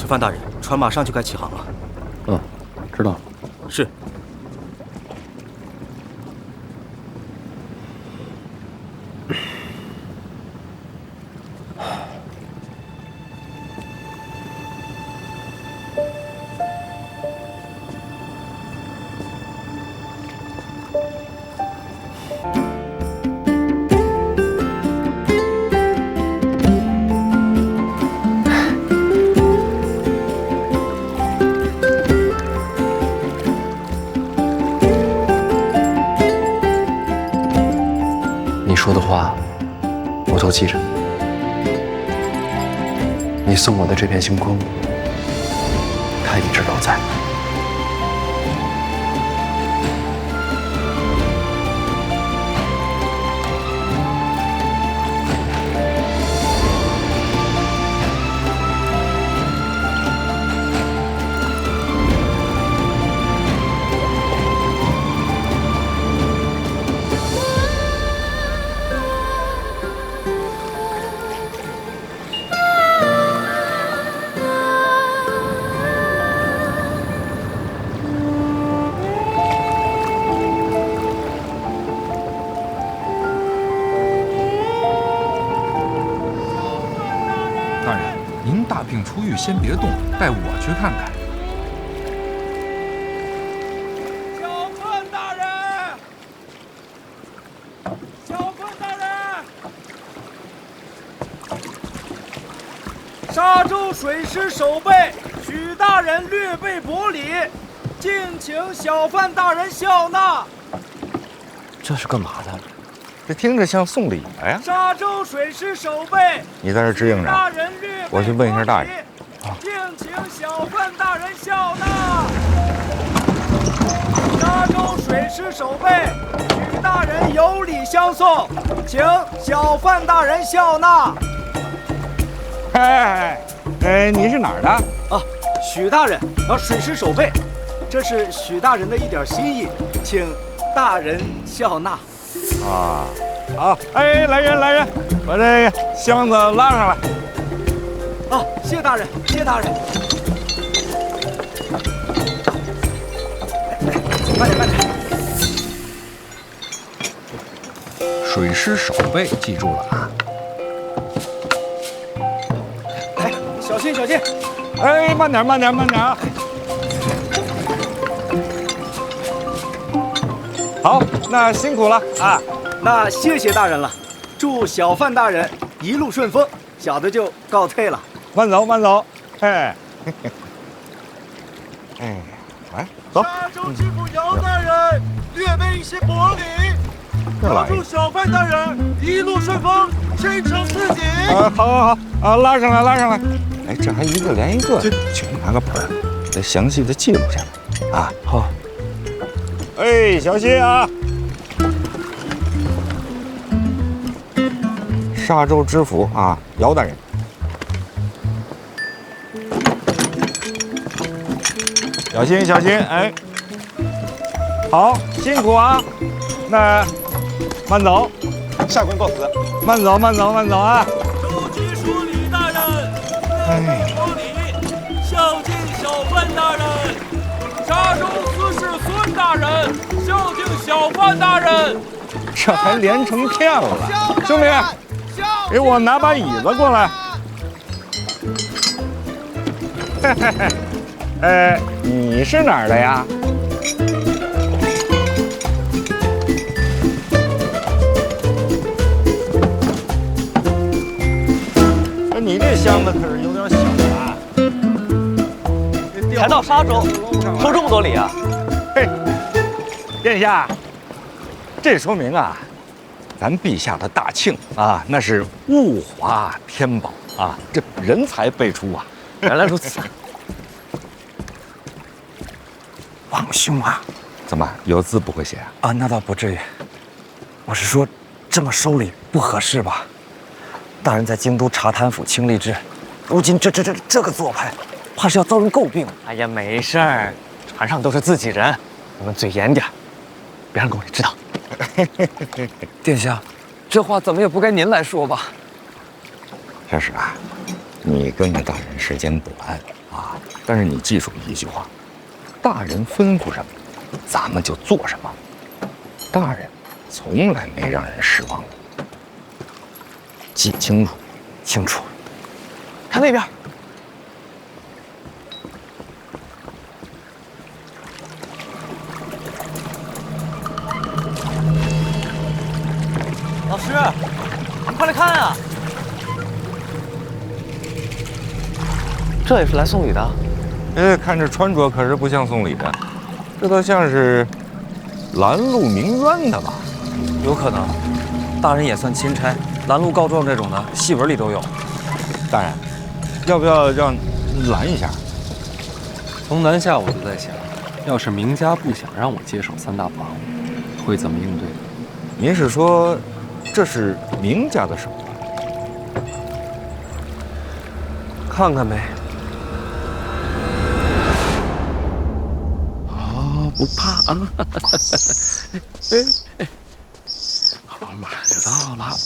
范大人，船马上就该起航了。知道了。是。你说的话，我都记着。你送我的这片星空，它一直都在。您大病初愈，先别动，带我去看看。小范大人，小范大人，沙洲水师守备许大人略备薄礼，敬请小范大人笑纳。这是干嘛的？这听着像送礼的呀。沙洲水师守备，你在这支应着，我去问一下大人。敬请小范大人笑纳。沙洲水师守备，许大人有礼相送，请小范大人笑纳。你是哪儿的？啊，许大人，水师守备，这是许大人的一点心意，请大人笑纳。啊，好，来人，把这箱子拉上来。啊，谢大人，谢大人。慢点。水师守备，记住了啊。小心！慢点啊！好，那辛苦了啊！那谢谢大人了，祝小范大人一路顺风，小的就告退了。慢走，来，走。沙洲知府姚大人略备一些薄礼，祝小范大人一路顺风，前程似锦。好，拉上来。哎，这还一个连一个，去拿个本儿，得详细的记录下来啊。好。小心啊！沙洲知府啊，姚大人。小心！哎，好，辛苦啊！那慢走，下官告辞。慢走啊！州局署李大人，国礼，孝敬小范大人。沙洲司事孙大人，孝敬小范大人。这还连成片了，兄弟，给我拿把椅子过来。你是哪儿的呀？你这箱子可是有点小啊！才到沙洲，收这么多礼啊？嘿，殿下，这说明啊，咱陛下的大庆啊，那是物华天宝啊，这人才辈出啊！原来如此。王兄啊，怎么有字不会写啊？那倒不至于。我是说，这么收礼不合适吧？大人在京都查贪腐清吏治，如今这个做派，怕是要遭人诟病。哎呀，没事儿，船上都是自己人，你们嘴严点，别让宫里知道。殿下，这话怎么也不该您来说吧？这是啊，你跟着大人时间短啊，但是你记住一句话：大人吩咐什么，咱们就做什么。大人从来没让人失望过。记清楚，清楚。看那边，老师，你快来看啊！这也是来送礼的？看这穿着可是不像送礼的，这倒像是拦路鸣冤的吧？有可能，大人也算钦差。拦路告状这种的，戏文里都有。大人，要不要让拦一下？从南下我就在想，要是明家不想让我接手三大房，会怎么应对？您是说，这是明家的手段？看看呗。不怕啊！好，马上就到了。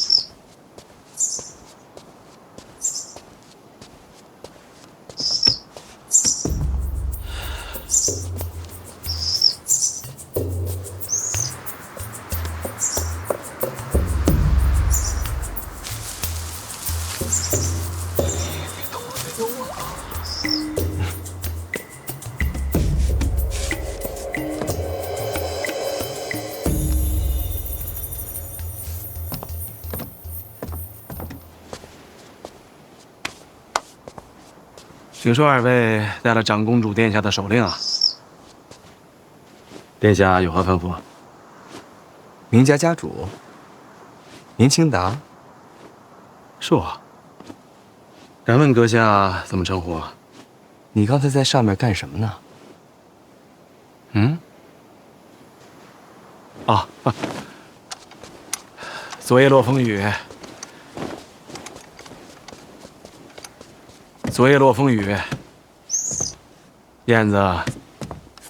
听说二位带了长公主殿下的手令啊？殿下有何吩咐？明家家主明清达，是我。敢问阁下怎么称呼？你刚才在上面干什么呢？嗯？啊，昨夜落风雨。昨夜落风雨，燕子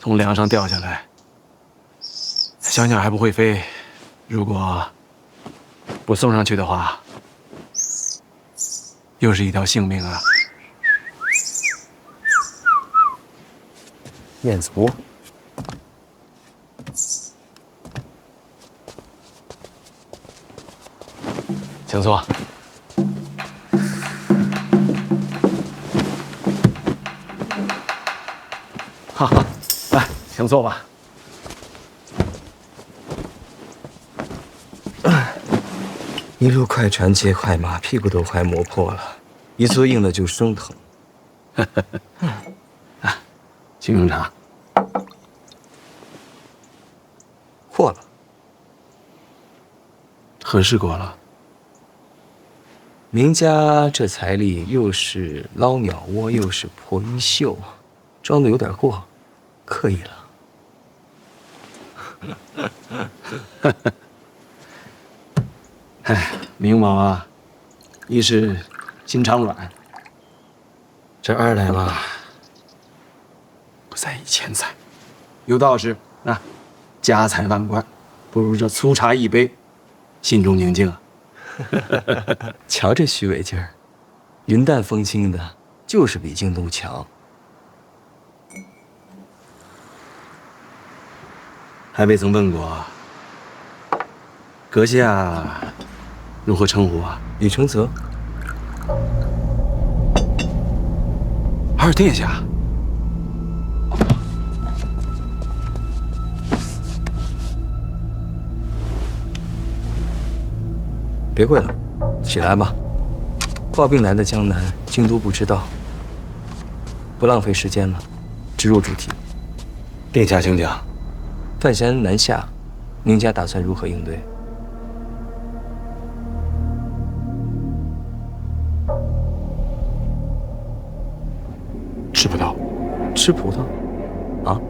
从梁上掉下来，想想还不会飞。如果不送上去的话，又是一条性命啊！燕子窝，请坐。哈哈，来，请坐吧。一路快船接快马，屁股都快磨破了，一坐硬了就生疼。啊，请用茶。过了。何事过了？明家这财力又是捞鸟窝，又是破衣袖，装的有点过，刻意了。哎，明某啊，一是心肠软，这二来嘛，不在意钱财。有道是啊，家财万贯，不如这粗茶一杯，心中宁静啊。瞧这虚伪劲儿，云淡风轻的，就是比京都强。还未曾问过，阁下如何称呼啊？李承泽。二殿下。别跪了，起来吧。抱病来的江南，京都不知道。不浪费时间了，直入主题。殿下请讲。范闲南下，宁家打算如何应对？吃葡萄。吃葡萄？啊？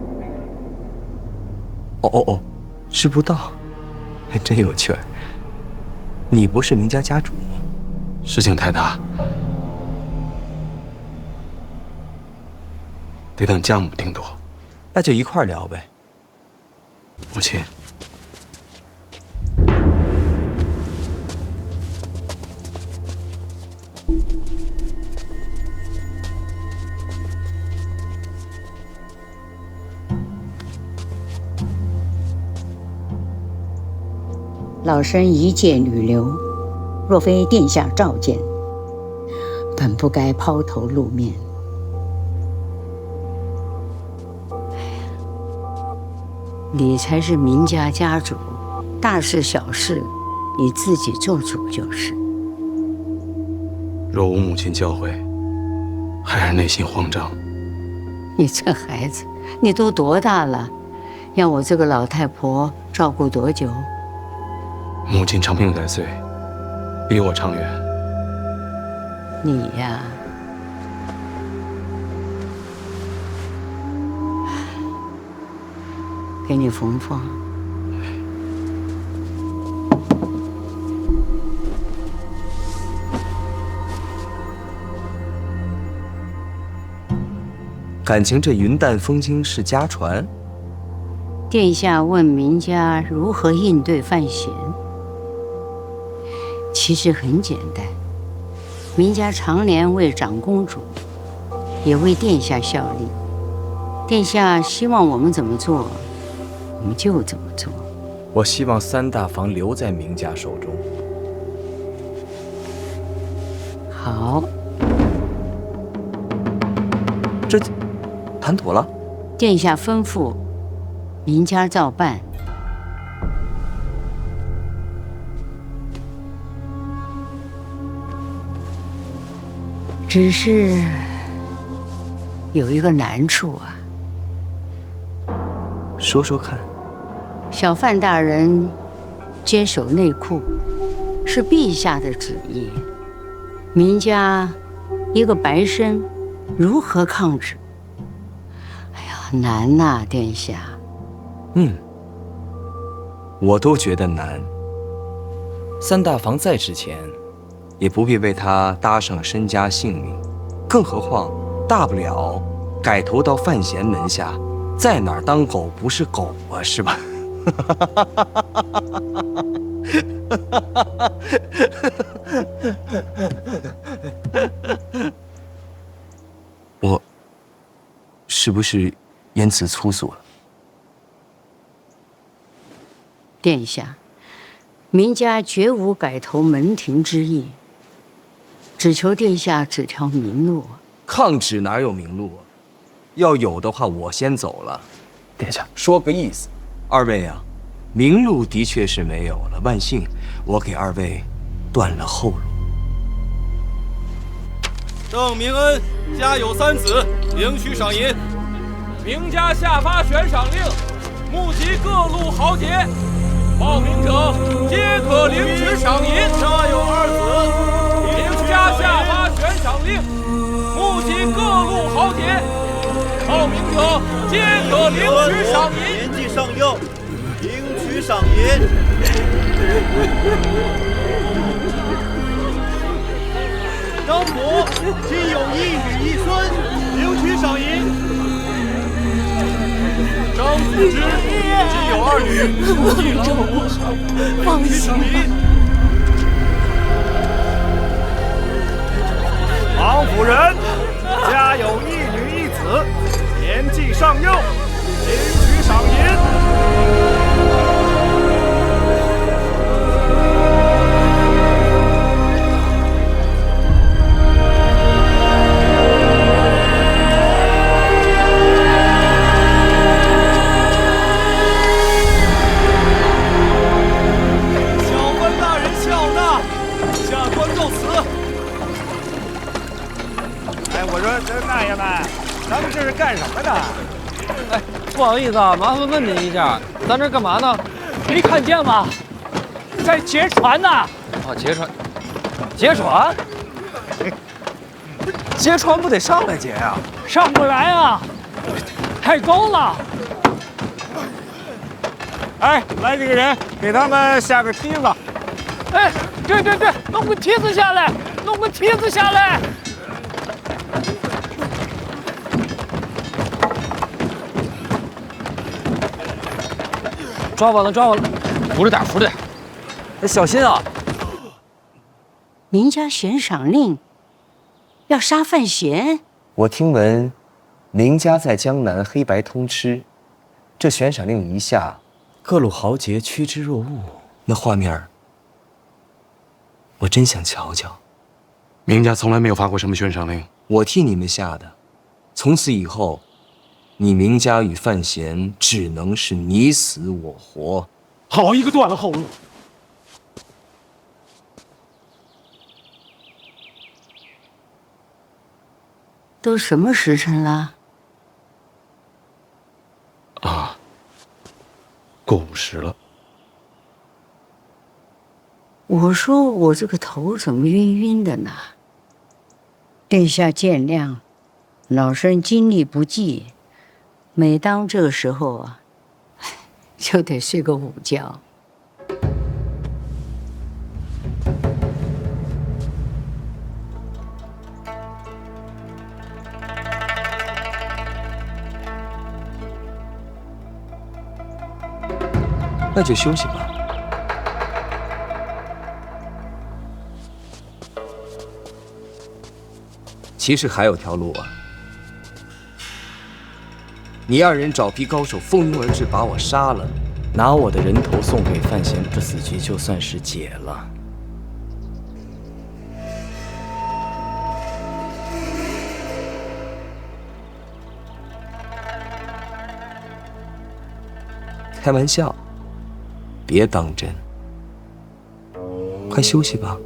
哦，吃不到，还真有趣儿。你不是明家家主吗？事情太大，得等江母定夺。那就一块儿聊呗。母亲，老身一介女流，若非殿下召见，本不该抛头露面。你才是明家家主，大事小事你自己做主就是。若无母亲教诲，孩儿内心慌张。你这孩子，你都多大了，让我这个老太婆照顾多久？母亲长命百岁，比我长远。你呀，给你缝缝。感情这云淡风轻是家传？殿下问明家如何应对范闲，其实很简单。明家常年为长公主，也为殿下效力。殿下希望我们怎么做，我们就怎么做。我希望三大房留在明家手中。好，这谈妥了。殿下吩咐，明家照办。只是有一个难处啊。说说看。小范大人坚守内库，是陛下的旨意。民家一个白身，如何抗旨？哎呀，难呐，殿下。我都觉得难。三大房在之前，也不必为他搭上身家性命，更何况大不了改投到范闲门下，在哪儿当狗不是狗啊，是吧？我是不是言辞粗俗了？殿下，民家绝无改投门庭之意，只求殿下指条明路。抗旨哪有明路啊？要有的话，我先走了。殿下，说个意思。二位啊，明路的确是没有了，万幸我给二位断了后路。郑明恩家有3子，领取赏银。明家下发悬赏令，募集各路豪杰，报名者皆可领取赏银。家有2子，明家下发悬赏令，募集各路豪杰，报名者皆可领取赏银。年纪上6，领取赏银。张普今有1女1孙，领取赏银。张辅之今有2女，1郎放心吧。王夫人家有1女1子，年纪尚幼，领取赏银。大爷们，咱们这是干什么呢？哎，不好意思啊，麻烦问您一下，咱这干嘛呢？没看见吗？在劫船呢。啊，劫船？劫船？劫船不得上来劫呀？上不来啊，太高了。哎，来几个人，给他们下个梯子。哎，对，弄个梯子下来，弄个梯子下来。抓稳了，扶着点，哎，小心啊！民家悬赏令要杀范闲。我听闻，明家在江南黑白通吃，这悬赏令一下，各路豪杰趋之若鹜，那画面，我真想瞧瞧。明家从来没有发过什么悬赏令，我替你们下的。从此以后，你明家与范闲只能是你死我活。好一个断了后路！都什么时辰了？啊，过午时了。我说我这个头怎么晕晕的呢？殿下见谅，老身精力不济，每当这个时候啊，就得睡个午觉。那就休息吧。其实还有条路啊！你二人找批高手蜂拥而至，把我杀了，拿我的人头送给范闲，这死局就算是解了。开玩笑，别当真。快休息吧。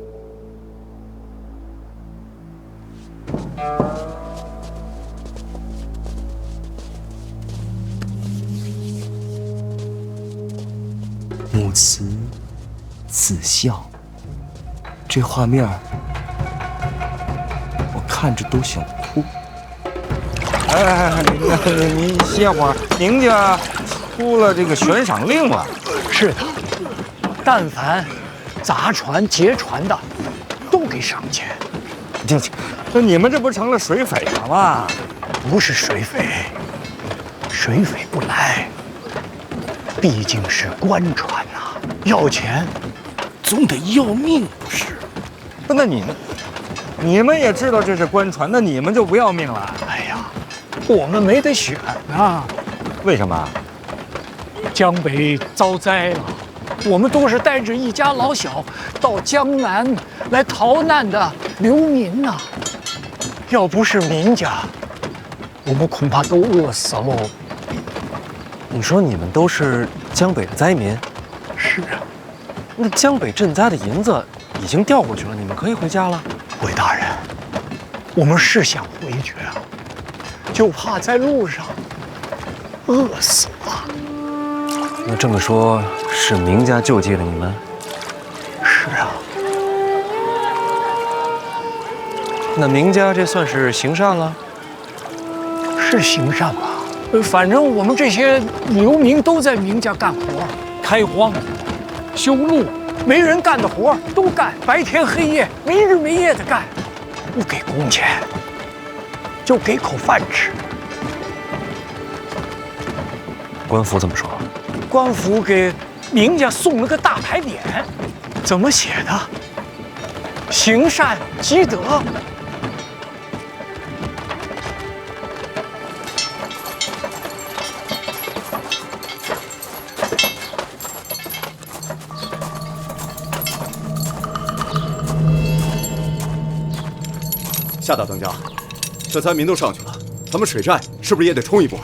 自孝，这画面我看着都想哭。您歇会儿，您家出了这个悬赏令了。是的，但凡砸船劫船的，都给赏钱。那你们这不成了水匪了吗？不是水匪，水匪不来，毕竟是官船呐，要钱总得要命，不是？那你们也知道这是官船，那你们就不要命了？哎呀，我们没得选啊！为什么？江北遭灾了，我们都是带着一家老小到江南来逃难的流民呐。要不是民家，我们恐怕都饿死喽。你说你们都是江北的灾民？是啊。那江北赈灾的银子已经调过去了，你们可以回家了。韦大人，我们是想回去啊，就怕在路上饿死了。那这么说，是明家救济了你们？是啊。那明家这算是行善了？是行善吧？反正我们这些流民都在明家干活，开荒、修路，没人干的活都干，白天黑夜，没日没夜的干，不给工钱，就给口饭吃。官府怎么说？官府给明家送了个大牌匾，怎么写的？行善积德。夏大当家，这灾民都上去了，咱们水寨是不是也得冲一波？